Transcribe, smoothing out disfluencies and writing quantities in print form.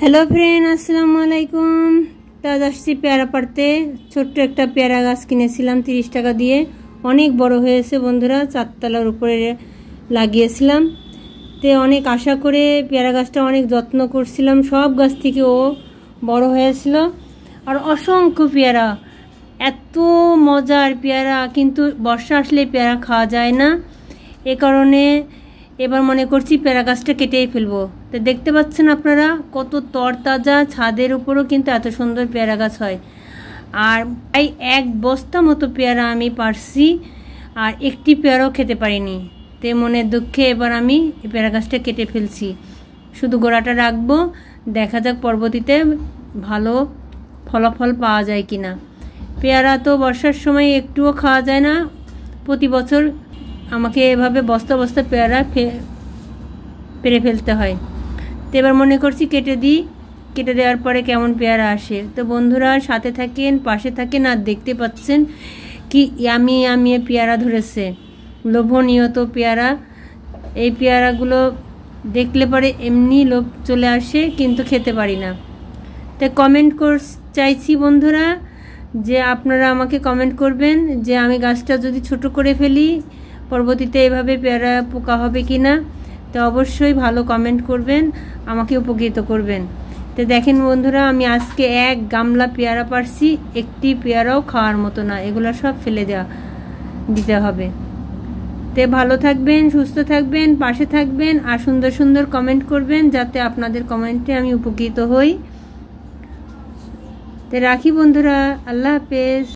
Hello friend, আসসালামু আলাইকুম। আজ আসছি পেয়ারা পাড়তে। ছোট্ট একটা পেয়ারা গাছ কিনেছিলাম 30 টাকা দিয়ে। অনেক বড় হয়েছে বন্ধুরা, 4 তলার উপরে লাগিয়েছিলাম। অনেক আশা করে পেয়ারা গাছটা অনেক যত্ন করছিলাম। সব গাছ থেকে ও বড় হয়েছিল। আর অসংখ্য পেয়ারা, এত মজার পেয়ারা, কিন্তু বর্ষা আসলে পেয়ারা খাওয়া যায় না। এ কারণে এবার মনে করছি পেয়ারা গাছটা কেটেই ফেলবো। তো দেখতে পাচ্ছেন আপনারা কত তরতাজা, ছাদের উপরও কিন্তু এত সুন্দর পেয়ারা গাছ হয়। আর প্রায় 1 বস্তা মতো পেয়ারা আমি পারছি, আর একটি পেয়ারাও খেতে পারিনি। মনের দুঃখে এবার আমি এই পেয়ারা গাছটা কেটে ফেলছি। শুধু গোড়াটা রাখবো, দেখা যাক পরবর্তীতে ভালো ফলাফল পাওয়া যায় কিনা। পেয়ারা তো বর্ষার সময় একটুও খাওয়া যায় না। প্রতি বছর আমাকে এভাবে বস্তা বস্তা পেয়ারা পেরে ফেলতে হয়। এবার মনে করছি কেটে দিই। কেটে দেওয়ার পরে কেমন পেয়ারা আসে। তো বন্ধুরা সাথে থাকেন, পাশে থাকেন। আর দেখতে পাচ্ছেন কি ইয়ামি ইয়ামি পেয়ারা ধরেছে, লোভনীয় তো পেয়ারা। এই পেয়ারাগুলো দেখলে পরে এমনি লোভ চলে আসে, কিন্তু খেতে পারি না। তাই কমেন্ট চাইছি বন্ধুরা, যে আপনারা আমাকে কমেন্ট করবেন যে আমি গাছটা যদি ছোট করে ফেলি পরবর্তীতে এভাবে পেয়ারা পোকা হবে কিনা। তো অবশ্যই ভালো কমেন্ট করবেন, আমাকে উপকৃত করবেন। তো দেখেন বন্ধুরা, আমি আজকে 1 গামলা পেয়ারা পারছি। একটি পেয়ারাও খাওয়ার মতো না, এগুলো সব ফেলে দিতে হবে। ভালো থাকবেন, সুস্থ থাকবেন, পাশে থাকবেন, আর সুন্দর সুন্দর কমেন্ট করবেন, যাতে আপনাদের কমেন্টে আমি উপকৃত হই। রাখি বন্ধুরা, আল্লাহ হাফেজ।